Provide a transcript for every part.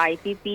IPP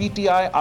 PTI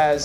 as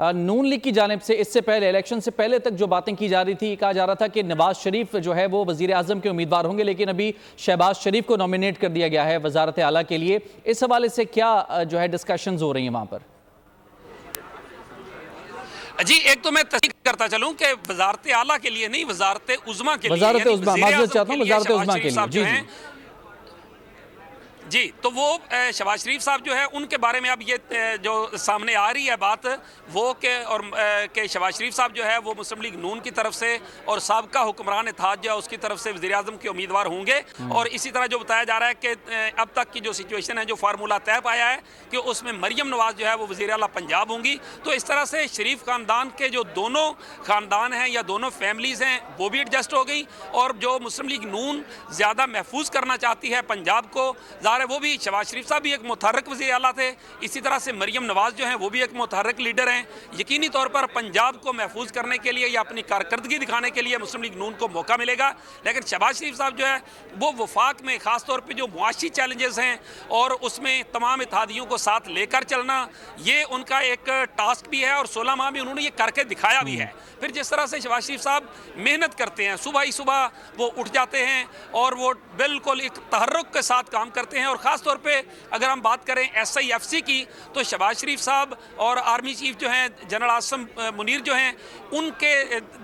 نون league کی جانب سے اس سے پہلے الیکشن سے پہلے تک جو باتیں کی جا رہی تھی، کہا جا رہا تھا کہ نواز شریف جو ہے وہ وزیر اعظم کے امیدوار ہوں گے، لیکن ابھی شہباز شریف کو نومینیٹ کر دیا گیا ہے وزارت اعلیٰ کے لیے. اس حوالے سے کیا جو ہے ڈسکشنز ہو رہی ہیں وہاں پر؟ جی ایک تو میں تصدیق کرتا چلوں کہ وزارت اعلیٰ کے لیے نہیں، وزارت عظمیٰ کے لیے، وزارت عظمیٰ، معذرت چاہتا ہوں، وزارت عظمیٰ کے لیے. جی جی جی تو وہ شہباز شریف صاحب جو ہے ان کے بارے میں اب یہ جو سامنے آ رہی ہے بات وہ کہ شہباز شریف صاحب جو ہے وہ مسلم لیگ نون کی طرف سے اور سابقہ حکمران اتحاد جو ہے اس کی طرف سے وزیر اعظم کے امیدوار ہوں گے. اور اسی طرح جو بتایا جا رہا ہے کہ اب تک کی جو سچویشن ہے، جو فارمولہ طے پایا ہے کہ اس میں مریم نواز جو ہے وہ وزیر اعلیٰ پنجاب ہوں گی. تو اس طرح سے شریف خاندان کے جو دونوں خاندان ہیں یا دونوں فیملیز ہیں وہ بھی ایڈجسٹ ہو گئی. اور جو مسلم لیگ نون زیادہ محفوظ کرنا چاہتی ہے پنجاب کو، وہ بھی شہباز شریف صاحب بھی ایک متحرک وزیر اعلیٰ تھے، اسی طرح سے مریم نواز جو ہیں وہ بھی ایک متحرک لیڈر ہیں. یقینی طور پر پنجاب کو محفوظ کرنے کے لیے یا اپنی کارکردگی دکھانے کے لیے مسلم لیگ نون کو موقع ملے گا. لیکن شہباز شریف صاحب جو ہے وہ وفاق میں خاص طور پہ جو معاشی چیلنجز ہیں اور اس میں تمام اتحادیوں کو ساتھ لے کر چلنا، یہ ان کا ایک ٹاسک بھی ہے اور 16 ماہ میں انہوں نے یہ کر کے دکھایا بھی ہے. پھر جس طرح سے شہباز شریف صاحب محنت کرتے ہیں، صبح ہی صبح وہ اٹھ جاتے ہیں اور وہ بالکل ایک تحرک کے ساتھ کام کرتے ہیں. اور خاص طور پہ اگر ہم بات کریں SIFC کی تو شہباز شریف صاحب اور آرمی چیف جو ہیں جنرل عاصم منیر جو ہیں ان کے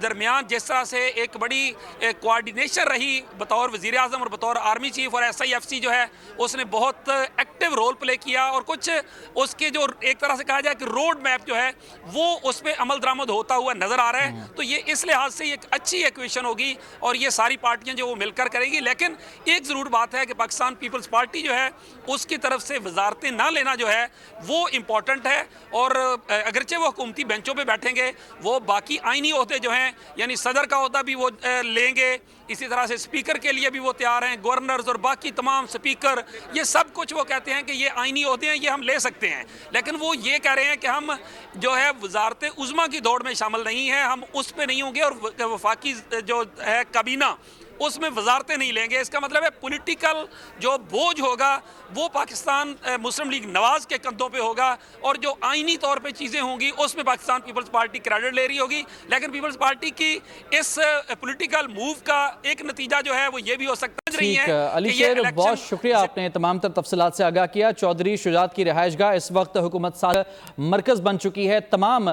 درمیان جس طرح سے ایک بڑی کوارڈینیشن رہی بطور وزیر اعظم اور بطور آرمی چیف، اور SIFC جو ہے اس نے بہت ایکٹیو رول پلے کیا اور کچھ اس کے جو ایک طرح سے کہا جائے کہ روڈ میپ جو ہے وہ اس پہ عمل درآمد ہوتا ہوا نظر آ رہا ہے. تو یہ اس لحاظ سے ایک اچھی ایکویشن ہوگی اور یہ ساری پارٹیاں جو وہ مل کر کرے گی. لیکن ایک ضرور بات ہے کہ پاکستان پیپلز پارٹی جو ہے اس کی طرف سے وزارتیں نہ لینا جو ہے وہ امپورٹنٹ ہے. اور اگرچہ وہ حکومتی بینچوں پہ بیٹھیں گے، وہ باقی آئینی عہدے جو ہیں یعنی صدر کا عہدہ بھی وہ لیں گے، اسی طرح سے اسپیکر کے لیے بھی وہ تیار ہیں، گورنرز اور باقی تمام اسپیکر، یہ سب کچھ وہ کہتے ہیں کہ یہ آئینی عہدے ہیں، یہ ہم لے سکتے ہیں. لیکن وہ یہ کہہ رہے ہیں کہ ہم جو ہے وزارت عظمیٰ کی دوڑ میں شامل نہیں ہیں، ہم اس پہ نہیں ہوں گے اور وفاقی جو ہے کابینہ اس میں وزارتیں نہیں لیں گے. اس کا مطلب ہے پولیٹیکل جو بوجھ ہوگا وہ پاکستان مسلم لیگ نواز کے کندھوں پہ ہوگا اور جو آئینی طور پہ چیزیں ہوں گی اس میں پاکستان پیپلز پارٹی کریڈٹ لے رہی ہوگی. لیکن پیپلز پارٹی کی اس پولیٹیکل موو کا ایک نتیجہ جو ہے وہ یہ بھی ہو سکتا ہے. علی شیر بہت شکریہ، آپ نے تمام تر تفصیلات سے آگاہ کیا. چودھری شجاعت کی رہائش گاہ اس وقت حکومت ساز مرکز بن چکی ہے. تمام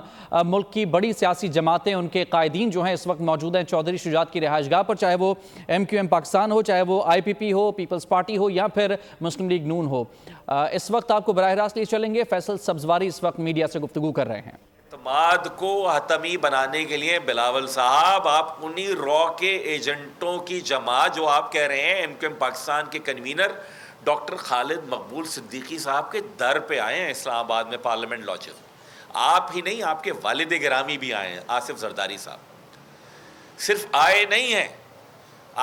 ملک کی بڑی سیاسی جماعتیں، ان کے قائدین جو ہیں اس وقت موجود ہیں چودھری شجاعت کی رہائش گاہ پر، چاہے وہ MQM پاکستان ہو، چاہے وہ IPP ہو، پیپلز پارٹی ہو یا پھر مسلم لیگ نون ہو. اس وقت آپ کو براہ راست لیے چلیں گے. فیصل سبزواری اس وقت میڈیا سے گفتگو کر رہے ہیں. اعتماد کو حتمی بنانے کے لیے بلاول صاحب آپ انہی رو کے ایجنٹوں کی جماعت جو آپ کہہ رہے ہیں MQM پاکستان کے کنوینر ڈاکٹر خالد مقبول صدیقی صاحب کے در پہ آئے ہیں اسلام آباد میں پارلیمنٹ لاجز. آپ ہی نہیں، آپ کے والد گرامی بھی آئے ہیں آصف زرداری صاحب. صرف آئے نہیں ہیں،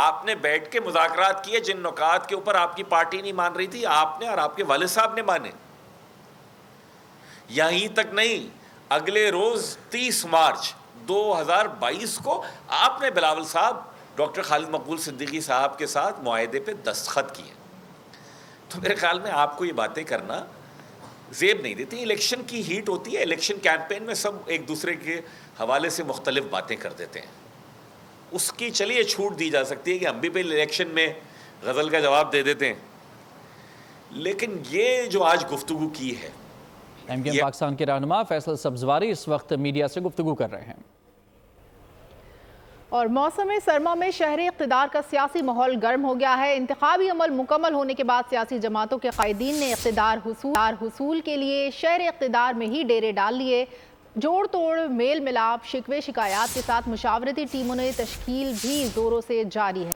آپ نے بیٹھ کے مذاکرات کیے جن نکات کے اوپر آپ کی پارٹی نہیں مان رہی تھی، آپ نے اور آپ کے والد صاحب نے مانے. یہیں تک نہیں، اگلے روز 30 مارچ 2022 کو آپ نے بلاول صاحب ڈاکٹر خالد مقبول صدیقی صاحب کے ساتھ معاہدے پہ دستخط کیے. تو میرے خیال میں آپ کو یہ باتیں کرنا زیب نہیں دیتی. الیکشن کی ہیٹ ہوتی ہے، الیکشن کیمپین میں سب ایک دوسرے کے حوالے سے مختلف باتیں کر دیتے ہیں. اس کی چلیے چھوٹ دی جا سکتی ہے کہ ہم بھی پہلے الیکشن میں غزل کا جواب دے دیتے ہیں، لیکن یہ جو آج گفتگو کی ہے، MQM پاکستان کے رہنما فیصل سبزواری اس وقت میڈیا سے گفتگو کر رہے ہیں. اور موسم سرما میں شہر اقتدار کا سیاسی ماحول گرم ہو گیا ہے. انتخابی عمل مکمل ہونے کے بعد سیاسی جماعتوں کے قائدین نے اقتدار حصول کے لیے شہر اقتدار میں ہی ڈیرے ڈال لیے. جوڑ توڑ، میل ملاپ، شکوے شکایات کے ساتھ مشاورتی ٹیموں نے تشکیل بھی زوروں سے جاری ہے.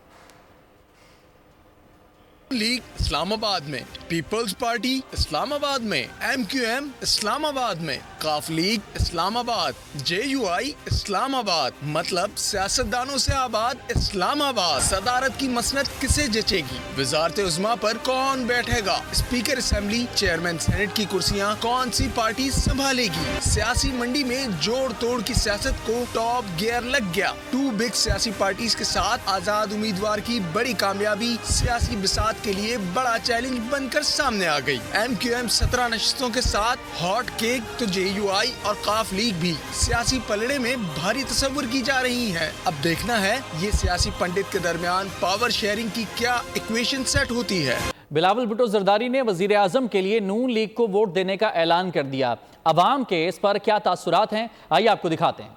لیگ اسلام آباد میں، پیپلز پارٹی اسلام آباد میں، MQM اسلام آباد میں، قاف لیگ اسلام آباد، JUI اسلام آباد، مطلب سیاستدانوں سے آباد اسلام آباد. صدارت کی مسند کسے جچے گی؟ وزارت عظمیٰ پر کون بیٹھے گا؟ اسپیکر اسمبلی، چیئرمین سینٹ کی کرسیاں کون سی پارٹی سنبھالے گی؟ سیاسی منڈی میں جوڑ توڑ کی سیاست کو ٹاپ گیئر لگ گیا. 2 بگ سیاسی پارٹیز کے ساتھ آزاد امیدوار کی بڑی کامیابی سیاسی بساط کے لیے بڑا چیلنج بن کر سامنے آ گئی۔ MQM 17 نشستوں کے ساتھ ہاٹ کیک تو JUI اور قاف لیگ بھی سیاسی پلڑے میں بھاری تصور کی جا رہی ہے۔ اب دیکھنا ہے یہ سیاسی پنڈت کے درمیان پاور شیئرنگ کی کیا ایکویشن سیٹ ہوتی ہے۔ بلاول بھٹو زرداری نے وزیر اعظم کے لیے نون لیگ کو ووٹ دینے کا اعلان کر دیا۔ عوام کے اس پر کیا تاثرات ہیں، آئیے آپ کو دکھاتے ہیں۔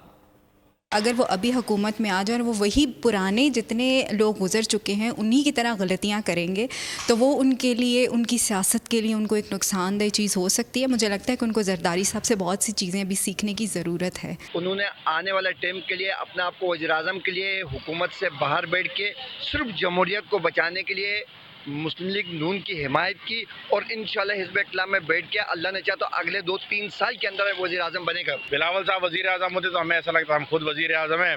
اگر وہ ابھی حکومت میں آ جائیں اور وہ وہی پرانے جتنے لوگ گزر چکے ہیں انہی کی طرح غلطیاں کریں گے تو وہ ان کے لیے، ان کی سیاست کے لیے ان کو ایک نقصان دہ چیز ہو سکتی ہے۔ مجھے لگتا ہے کہ ان کو زرداری صاحب سے بہت سی چیزیں ابھی سیکھنے کی ضرورت ہے۔ انہوں نے آنے والے ٹائم کے لیے اپنے آپ کو وزیر اعظم کے لیے حکومت سے باہر بیٹھ کے صرف جمہوریت کو بچانے کے لیے مسلم لیگ نون کی حمایت کی، اور انشاءاللہ حزب اقتدار میں بیٹھ کے اللہ نے چاہا تو اگلے 2-3 سال کے اندر وزیر اعظم بنے گا۔ بلاول صاحب وزیر اعظم ہوتے تو ہمیں ایسا لگتا ہم خود وزیر اعظم ہیں۔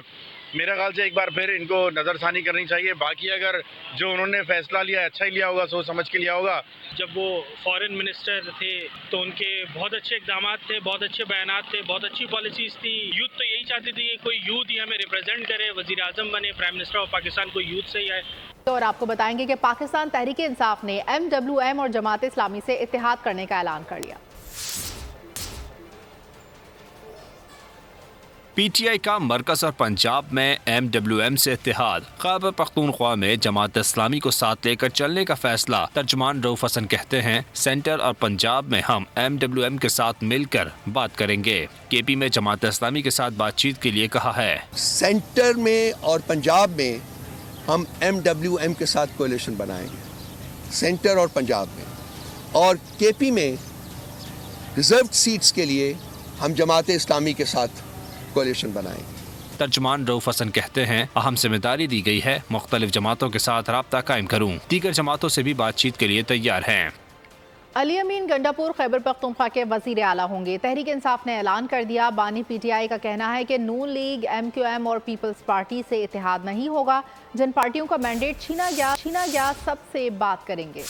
میرے خیال سے ایک بار پھر ان کو نظر ثانی کرنی چاہیے۔ باقی اگر جو انہوں نے فیصلہ لیا اچھا ہی لیا ہوگا، سوچ سمجھ کے لیا ہوگا۔ جب وہ فارن منسٹر تھے تو ان کے بہت اچھے اقدامات تھے، بہت اچھے بیانات تھے، بہت اچھی پالیسیز تھی۔ یوتھ تو یہی چاہتی تھی کہ کوئی یوتھ ہی ہمیں ریپرزینٹ کرے، وزیر اعظم بنے، پرائم منسٹر آف پاکستان کوئی یوتھ سے ہی ہے۔ اور آپ کو بتائیں گے کہ پاکستان تحریک انصاف نے MWM اور جماعت اسلامی سے اتحاد کرنے کا اعلان کر لیا۔ PTI کا مرکز اور پنجاب میں MWM سے اتحاد۔ خیبر پختونخوا میں جماعت اسلامی کو ساتھ لے کر چلنے کا فیصلہ۔ ترجمان رؤف حسن کہتے ہیں سینٹر اور پنجاب میں ہم MWM کے ساتھ مل کر بات کریں گے۔ KP میں جماعت اسلامی کے ساتھ بات چیت کے لیے کہا ہے۔ سینٹر میں اور پنجاب میں ہم MWM کے ساتھ کولیشن بنائیں گے، سینٹر اور پنجاب میں، اور KP میں ریزروڈ سیٹس کے لیے ہم جماعت اسلامی کے ساتھ کولیشن بنائیں گے۔ ترجمان رؤف حسن کہتے ہیں اہم ذمہ داری دی گئی ہے، مختلف جماعتوں کے ساتھ رابطہ قائم کروں، دیگر جماعتوں سے بھی بات چیت کے لیے تیار ہیں۔ علی امین گنڈاپور خیبر پختونخوا کے وزیر اعلیٰ ہوں گے۔ تحریک انصاف نے اعلان کر دیا۔ بانی PTI کا کہنا ہے کہ نون لیگ، MQM اور پیپلز پارٹی سے اتحاد نہیں ہوگا۔ جن پارٹیوں کا مینڈیٹ چھینا گیا سب سے بات کریں گے۔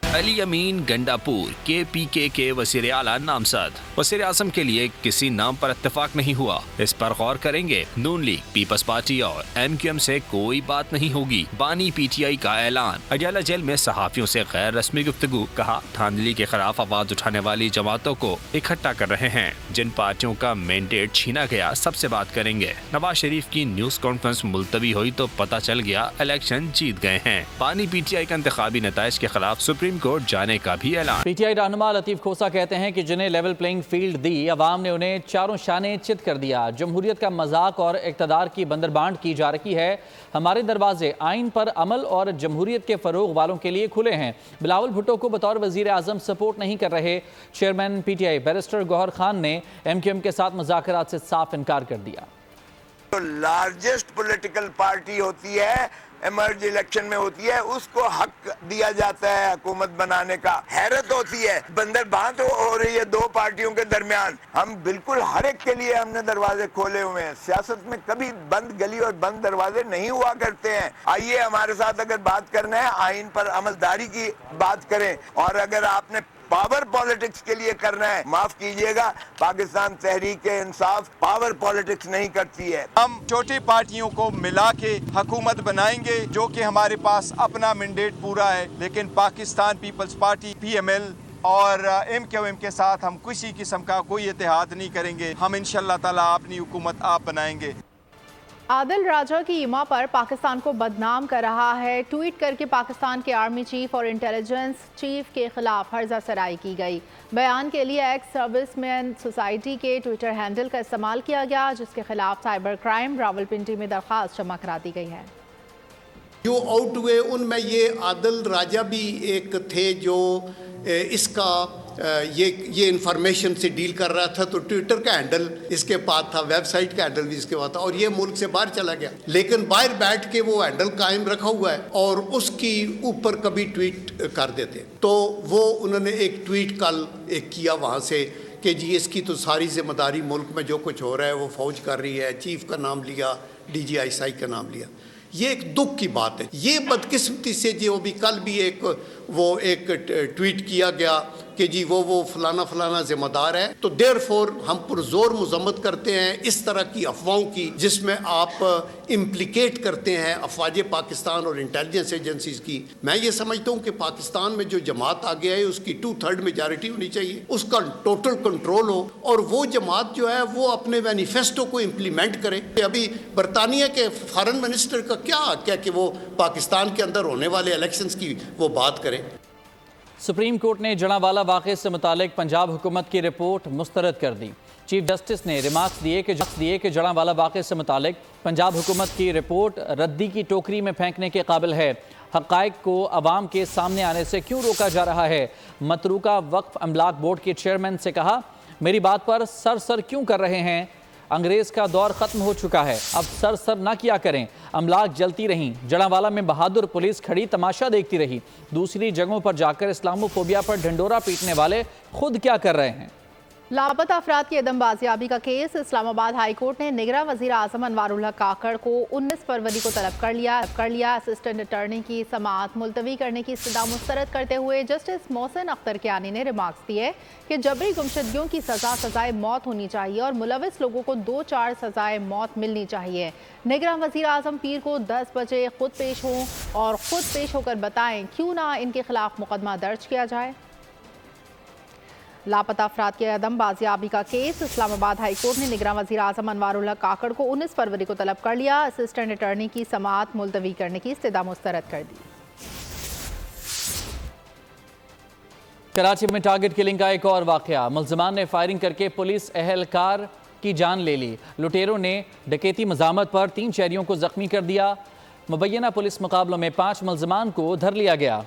علی امین گنڈاپور KPK کے وزیر اعلیٰ نامزد۔ وزیر اعظم کے لیے کسی نام پر اتفاق نہیں ہوا، اس پر غور کریں گے۔ نون لیگ، پیپلز پارٹی اور MQM سے کوئی بات نہیں ہوگی، بانی PTI کا اعلان۔ اڈیالہ جیل میں صحافیوں سے غیر رسمی گفتگو، کہا دھاندلی کے خلاف آواز اٹھانے والی جماعتوں کو اکٹھا کر رہے ہیں، جن پارٹیوں کا مینڈیٹ چھینا گیا سب سے بات کریں گے۔ نواز شریف کی نیوز کانفرنس ملتوی ہوئی تو پتہ چل گیا الیکشن جیت گئے ہیں۔ بانی PTI کا انتخابی نتائج کے خلاف سپریم کورٹ جانے کا بھی اعلان۔ PTI رہنما لطیف کھوسا کہتے ہیں کہ جنہیں لیول پلینگ فیلڈ دی، عوام نے انہیں چاروں شانے چت کر دیا۔ جمہوریت کا مذاق اور اقتدار کی بندربانٹ کی جا رہی ہے۔ ہمارے دروازے آئین پر عمل اور جمہوریت کے فروغ والوں کے لیے کھلے ہیں۔ بلاول بھٹو کو بطور وزیر اعظم سپورٹ نہیں کر رہے۔ چیئرمین PTI بیرسٹر گوہر خان نے MQM کے ساتھ مذاکرات سے صاف انکار کر دیا۔ لارجسٹ پولیٹیکل پارٹی ہوتی ہے، ایمرج الیکشن میں ہوتی ہے، اس کو حق دیا جاتا ہے حکومت بنانے کا۔ حیرت ہوتی ہے بندر بانت ہو رہی ہے دو پارٹیوں کے درمیان۔ ہم بالکل ہر ایک کے لیے ہم نے دروازے کھولے ہوئے ہیں۔ سیاست میں کبھی بند گلی اور بند دروازے نہیں ہوا کرتے ہیں۔ آئیے ہمارے ساتھ اگر بات کرنا ہے آئین پر عملداری کی بات کریں، اور اگر آپ نے پاور پالیٹکس کے لیے کرنا ہے، معاف کیجئے گا، پاکستان تحریک انصاف پاور پالیٹکس نہیں کرتی ہے۔ ہم چھوٹی پارٹیوں کو ملا کے حکومت بنائیں گے، جو کہ ہمارے پاس اپنا مینڈیٹ پورا ہے، لیکن پاکستان پیپلز پارٹی PML اور MQM کے ساتھ ہم کسی قسم کا کوئی اتحاد نہیں کریں گے۔ ہم انشاءاللہ تعالیٰ اپنی حکومت آپ بنائیں گے۔ عادل راجہ کی ایما پر پاکستان کو بدنام کر رہا ہے۔ ٹویٹ کر کے پاکستان کے آرمی چیف اور انٹیلیجنس چیف کے خلاف ہرزہ سرائی کی گئی۔ بیان کے لیے ایکس سروس مین سوسائٹی کے ٹویٹر ہینڈل کا استعمال کیا گیا، جس کے خلاف سائبر کرائم راولپنڈی میں درخواست جمع کرا دی گئی ہے۔ جو آؤٹ ہوئے ان میں یہ عادل راجہ بھی ایک تھے جو اس کا یہ انفارمیشن سے ڈیل کر رہا تھا، تو ٹویٹر کا ہینڈل اس کے پاس تھا، ویب سائٹ کا ہینڈل بھی اس کے پاس تھا، اور یہ ملک سے باہر چلا گیا، لیکن باہر بیٹھ کے وہ ہینڈل قائم رکھا ہوا ہے اور اس کی اوپر کبھی ٹویٹ کر دیتے۔ تو وہ انہوں نے ایک ٹویٹ کل ایک کیا وہاں سے کہ جی اس کی تو ساری ذمہ داری ملک میں جو کچھ ہو رہا ہے وہ فوج کر رہی ہے، چیف کا نام لیا، DGI کا نام لیا۔ یہ ایک دکھ کی بات ہے. یہ بدقسمتی سے جو بھی کل بھی ایک ٹویٹ کیا گیا کہ جی وہ فلانا ذمہ دار ہے, تو دیر فور ہم پرزور مذمت کرتے ہیں اس طرح کی افواہوں کی جس میں آپ امپلیکیٹ کرتے ہیں افواج پاکستان اور انٹیلیجنس ایجنسیز کی. میں یہ سمجھتا ہوں کہ پاکستان میں جو جماعت آ گیا ہے اس کی 2/3 میجارٹی ہونی چاہیے, اس کا ٹوٹل کنٹرول ہو, اور وہ جماعت جو ہے وہ اپنے مینیفیسٹو کو امپلیمنٹ کرے. ابھی برطانیہ کے فارن منسٹر کا کیا حق ہے کہ وہ پاکستان کے اندر ہونے والے الیکشنز کی وہ بات کرے. سپریم کورٹ نے جڑانوالا واقعے سے متعلق پنجاب حکومت کی رپورٹ مسترد کر دی. چیف جسٹس نے ریمارکس دیے کہ جڑانوالا واقعے سے متعلق پنجاب حکومت کی رپورٹ ردی کی ٹوکری میں پھینکنے کے قابل ہے. حقائق کو عوام کے سامنے آنے سے کیوں روکا جا رہا ہے؟ متروکہ وقف املاک بورڈ کے چیئرمین سے کہا, میری بات پر سر کیوں کر رہے ہیں؟ انگریز کا دور ختم ہو چکا ہے, اب سر نہ کیا کریں. املاک جلتی رہیں, جڑانوالا میں بہادر پولیس کھڑی تماشا دیکھتی رہی. دوسری جگہوں پر جا کر اسلامو فوبیا پر ڈھنڈورا پیٹنے والے خود کیا کر رہے ہیں؟ لاپتہ افراد کی عدم بازیابی کا کیس. اسلام آباد ہائی کورٹ نے نگراں وزیر اعظم انوار الحق کاکڑ کو 19 فروری کو طلب کر لیا. اسسٹنٹ اٹارنی کی سماعت ملتوی کرنے کی استدعا مسترد کرتے ہوئے جسٹس محسن اختر کیانی نے ریمارکس دیے کہ جبری گمشدگیوں کی سزائے موت ہونی چاہیے اور ملوث لوگوں کو 2-4 سزائے موت ملنی چاہیے. نگراں وزیر اعظم پیر کو 10 بجے خود پیش ہوں اور خود پیش ہو کر بتائیں کیوں نہ ان کے خلاف مقدمہ درج کیا جائے. لاپتہ افراد کے عدم بازیابی کا کیس. اسلام آباد ہائی کورٹ نے نگراں وزیر اعظم انوار الحق کاکڑ کو 19 فروری کو طلب کر لیا. اسسٹنٹ اٹارنی کی سماعت ملتوی کرنے کی استدعا مسترد کر دی. کراچی میں ٹارگٹ کلنگ کا ایک اور واقعہ. ملزمان نے فائرنگ کر کے پولیس اہلکار کی جان لے لی. لٹیروں نے ڈکیتی مزاحمت پر 3 شہریوں کو زخمی کر دیا. مبینہ پولیس مقابلوں میں 5 ملزمان کو دھر لیا گیا.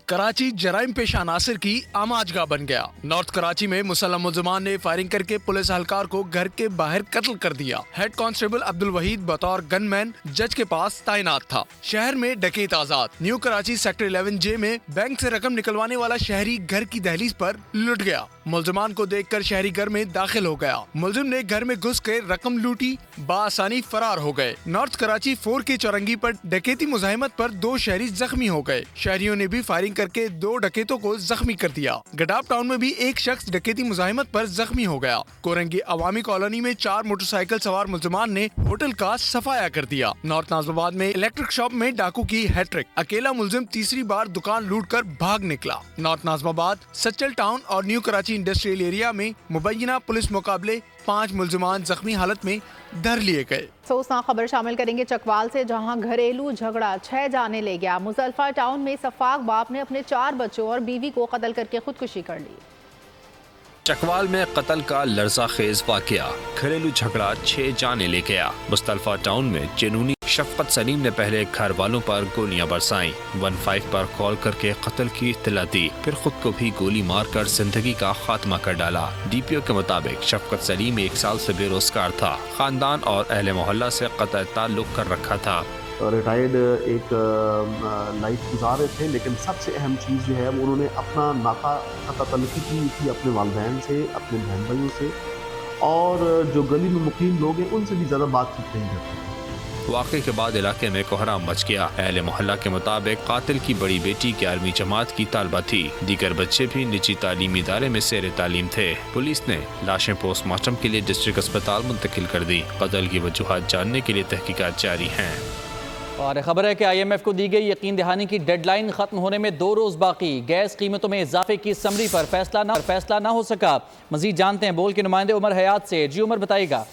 کراچی جرائم پیشہ عناصر کی آماج گاہ بن گیا. نارتھ کراچی میں مسلح ملزمان نے فائرنگ کر کے پولیس اہلکار کو گھر کے باہر قتل کر دیا. ہیڈ کانسٹیبل عبدالوحید بطور گن مین جج کے پاس تعینات تھا. شہر میں ڈکیت آزاد. نیو کراچی سیکٹر 11J میں بینک سے رقم نکلوانے والا شہری گھر کی دہلیز پر لٹ گیا. ملزمان کو دیکھ کر شہری گھر میں داخل ہو گیا. ملزم نے گھر میں گھس کے رقم لوٹی, بآسانی فرار ہو گئے. نارتھ کراچی 4 کی چورنگی پر ڈکیتی مزاحمت پر 2 شہری زخمی ہو گئے. شہریوں نے بھی فائرنگ کر کے 2 ڈکیتوں کو زخمی کر دیا. گڈاپ ٹاؤن میں بھی ایک شخص ڈکیتی مزاحمت پر زخمی ہو گیا. کورنگی عوامی کالونی میں 4 موٹر سائیکل سوار ملزمان نے ہوٹل کا صفایا کر دیا. نارتھ ناظم آباد میں الیکٹرک شاپ میں ڈاکو کی ہیٹرک. اکیلا ملزم تیسری بار دکان لوٹ کر بھاگ نکلا. نارتھ ناظم آباد, سچل ٹاؤن اور نیو کراچی انڈسٹریل ایریا میں مبینہ پولیس مقابلے 5 ملزمان زخمی حالت میں دھر لیے گئے. افسوسناک خبر شامل کریں گے چکوال سے, جہاں گھریلو جھگڑا 6 جانے لے گیا. مزدلفہ ٹاؤن میں سفاق باپ نے اپنے 4 بچوں اور بیوی کو قتل کر کے خودکشی کر لی. چکوال میں قتل کا لرزہ خیز واقعہ. گھریلو جھگڑا 6 جانے لے گیا. مزدلفہ ٹاؤن میں جنونی شفقت سلیم نے پہلے گھر والوں پر گولیاں برسائیں. 15 پر کال کر کے قتل کی اطلاع دی, پھر خود کو بھی گولی مار کر زندگی کا خاتمہ کر ڈالا. ڈی پی او کے مطابق شفقت سلیم 1 سال سے بے روزگار تھا. خاندان اور اہل محلہ سے قطع تعلق کر رکھا تھا. ریٹائرڈ ایک لائف گزار رہے تھے, لیکن سب سے اہم چیز جو ہے وہ انہوں نے اپنا ناطہ تعلقی کی تھی اپنے والدین سے, اپنے بہن بھائیوں سے, اور جو گلی میں مقیم لوگ ہیں ان سے بھی زیادہ بات چیت نہیں کرتے. واقعے کے بعد علاقے میں کوہرام مچ گیا. اہل محلہ کے مطابق قاتل کی بڑی بیٹی 11ویں جماعت کی طالبہ تھی. دیگر بچے بھی نجی تعلیمی ادارے میں زیر تعلیم تھے. پولیس نے لاشیں پوسٹ مارٹم کے لیے ڈسٹرکٹ اسپتال منتقل کر دی. قتل کی وجوہات جاننے کے لیے تحقیقات جاری ہیں. اور خبر ہے کہ IMF کو دی گئی یقین دہانی کی ڈیڈ لائن ختم ہونے میں 2 روز باقی. گیس قیمتوں میں اضافے کی سمری پر فیصلہ نہ ہو سکا. مزید جانتے ہیں بول کے نمائندے عمر حیات سے. جی عمر, بتائیے گا.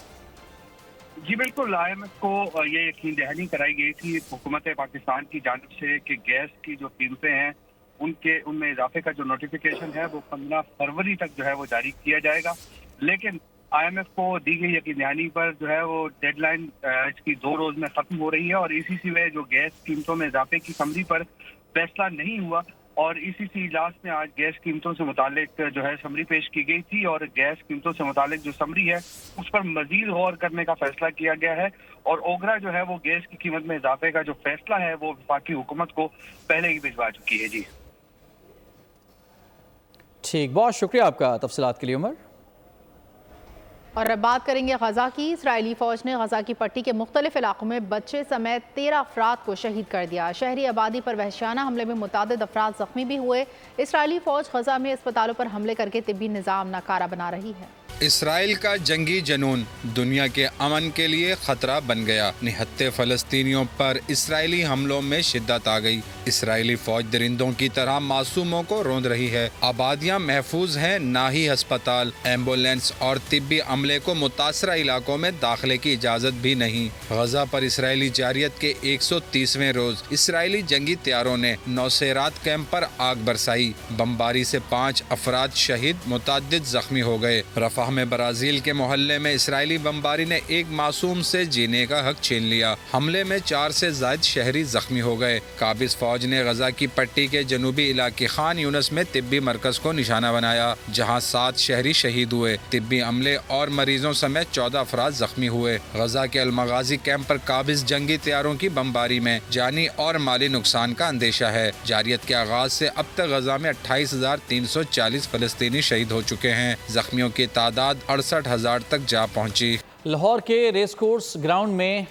جی بالکل, IMF کو یہ یقین دہانی کرائی گئی تھی حکومت پاکستان کی جانب سے کہ گیس کی جو قیمتیں ہیں ان میں اضافے کا جو نوٹیفیکیشن ہے وہ 15 فروری تک جو ہے وہ جاری کیا جائے گا. لیکن IMF کو دی گئی یقین دہانی پر جو ہے وہ ڈیڈ لائن اس کی 2 روز میں ختم ہو رہی ہے, اور ECC میں جو گیس قیمتوں میں اضافے کی سمری پر فیصلہ نہیں ہوا, اور ECC اجلاس میں آج گیس قیمتوں سے متعلق جو ہے سمری پیش کی گئی تھی, اور گیس قیمتوں سے متعلق جو سمری ہے اس پر مزید غور کرنے کا فیصلہ کیا گیا ہے. اور اوگرا جو ہے وہ گیس کی قیمت میں اضافے کا جو فیصلہ ہے وہ وفاقی حکومت کو پہلے ہی بھجوا چکی ہے. جی ٹھیک, بہت شکریہ آپ کا تفصیلات کے لیے عمر. اور اب بات کریں گے غزہ کی۔ اسرائیلی فوج نے غزہ کی پٹی کے مختلف علاقوں میں بچے سمیت 13 افراد کو شہید کر دیا۔ شہری آبادی پر وحشیانہ حملے میں متعدد افراد زخمی بھی ہوئے۔ اسرائیلی فوج غزہ میں اسپتالوں پر حملے کر کے طبی نظام ناکارہ بنا رہی ہے۔ اسرائیل کا جنگی جنون دنیا کے امن کے لیے خطرہ بن گیا۔ نہتے فلسطینیوں پر اسرائیلی حملوں میں شدت آ گئی۔ اسرائیلی فوج درندوں کی طرح معصوموں کو روند رہی ہے۔ آبادیاں محفوظ ہیں، نہ ہی ہسپتال، ایمبولینس اور طبی عملے کو متاثرہ علاقوں میں داخلے کی اجازت بھی نہیں۔ غزہ پر اسرائیلی جارحیت کے 130ویں روز اسرائیلی جنگی طیاروں نے نوسیرات کیمپ پر آگ برسائی۔ بمباری سے 5 افراد شہید، متعدد زخمی ہو گئے۔ رفح میں برازیل کے محلے میں اسرائیلی بمباری نے ایک معصوم سے جینے کا حق چھین لیا۔ حملے میں 4 سے زائد شہری زخمی ہو گئے۔ قابض فوج نے غزہ کی پٹی کے جنوبی علاقے خان یونس میں طبی مرکز کو نشانہ بنایا، جہاں 7 شہری شہید ہوئے۔ طبی عملے اور مریضوں سمیت 14 افراد زخمی ہوئے۔ غزہ کے المغازی کیمپ پر قابض جنگی طیاروں کی بمباری میں جانی اور مالی نقصان کا اندیشہ ہے۔ جارحیت کے آغاز سے اب تک غزہ میں 28,340 فلسطینی شہید ہو چکے ہیں۔ زخمیوں کی تعداد 68,000 تک جا پہنچی۔ لاہور کے ریس کورس گراؤنڈ میں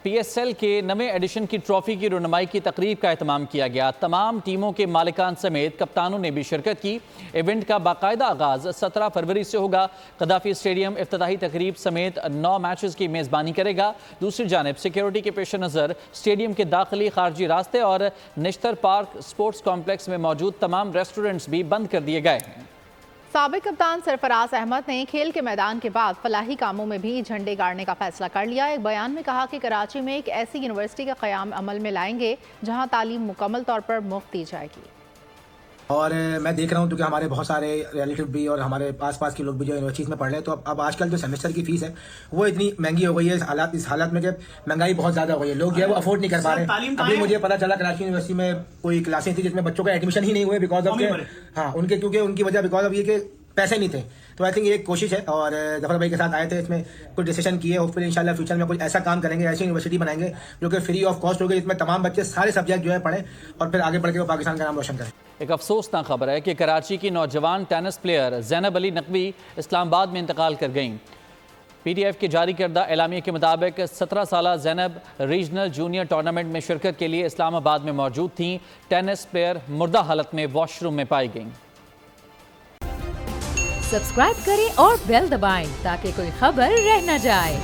پی ایس ایل کے نویں ایڈیشن کی ٹرافی کی رونمائی کی تقریب کا اہتمام کیا گیا۔ تمام ٹیموں کے مالکان سمیت کپتانوں نے بھی شرکت کی۔ ایونٹ کا باقاعدہ آغاز 17 فروری سے ہوگا۔ قذافی اسٹیڈیم افتتاحی تقریب سمیت 9 میچز کی میزبانی کرے گا۔ دوسری جانب سیکیورٹی کے پیش نظر اسٹیڈیم کے داخلی خارجی راستے اور نشتر پارک سپورٹس کمپلیکس میں موجود تمام ریسٹورنٹس بھی بند کر دیے گئے ہیں۔ سابق کپتان سرفراز احمد نے کھیل کے میدان کے بعد فلاحی کاموں میں بھی جھنڈے گاڑنے کا فیصلہ کر لیا۔ ایک بیان میں کہا کہ کراچی میں ایک ایسی یونیورسٹی کا قیام عمل میں لائیں گے جہاں تعلیم مکمل طور پر مفت دی جائے گی۔ اور میں دیکھ رہا ہوں کیونکہ ہمارے بہت سارے ریلیٹیو بھی اور ہمارے آس پاس کے لوگ بھی جو یونیورسٹیز میں پڑھ رہے ہیں، تو اب آج کل جو سیمسٹر کی فیس ہے وہ اتنی مہنگی ہو گئی ہے اس حالات میں کہ مہنگائی بہت زیادہ ہو گئی ہے، لوگ جو ہے وہ افورڈ نہیں کر پا رہے۔ ابھی مجھے پتا چلا کراچی یونیورسٹی میں کوئی کلاسیں تھی جس میں بچوں کا ایڈمیشن ہی نہیں ہوئے بیکاز آف ان کے کیونکہ ان کی وجہ بیکاز آف یہ کہ پیسے نہیں تھے۔ تو آئی تھنک یہ ایک کوشش ہے اور ظفر بھائی کے ساتھ آئے تھے، اس میں کچھ ڈیسیشن کیے، ہوپ فلی انشاءاللہ فیوچر میں کچھ ایسا کام کریں گے، ایسی یونیورسٹی بنائیں گے جو کہ فری آف کاسٹ ہوگی، جس میں تمام بچے سارے سبجیکٹ جو ہے پڑھیں اور پھر آگے بڑھ کے وہ پاکستان کا نام روشن کریں۔ ایک افسوسناک خبر ہے کہ کراچی کی نوجوان ٹینس پلیئر زینب علی نقوی اسلام آباد میں انتقال کر گئیں۔ پی ٹی ایف کے جاری کردہ اعلامیے کے مطابق 17 سالہ زینب ریجنل جونیئر ٹورنامنٹ میں شرکت کے لیے اسلام آباد میں موجود تھیں۔ ٹینس پلیئر مردہ حالت میں واش روم میں پائی گئیں۔ سبسکرائب کریں اور بیل دبائیں تاکہ کوئی خبر رہ نہ جائے۔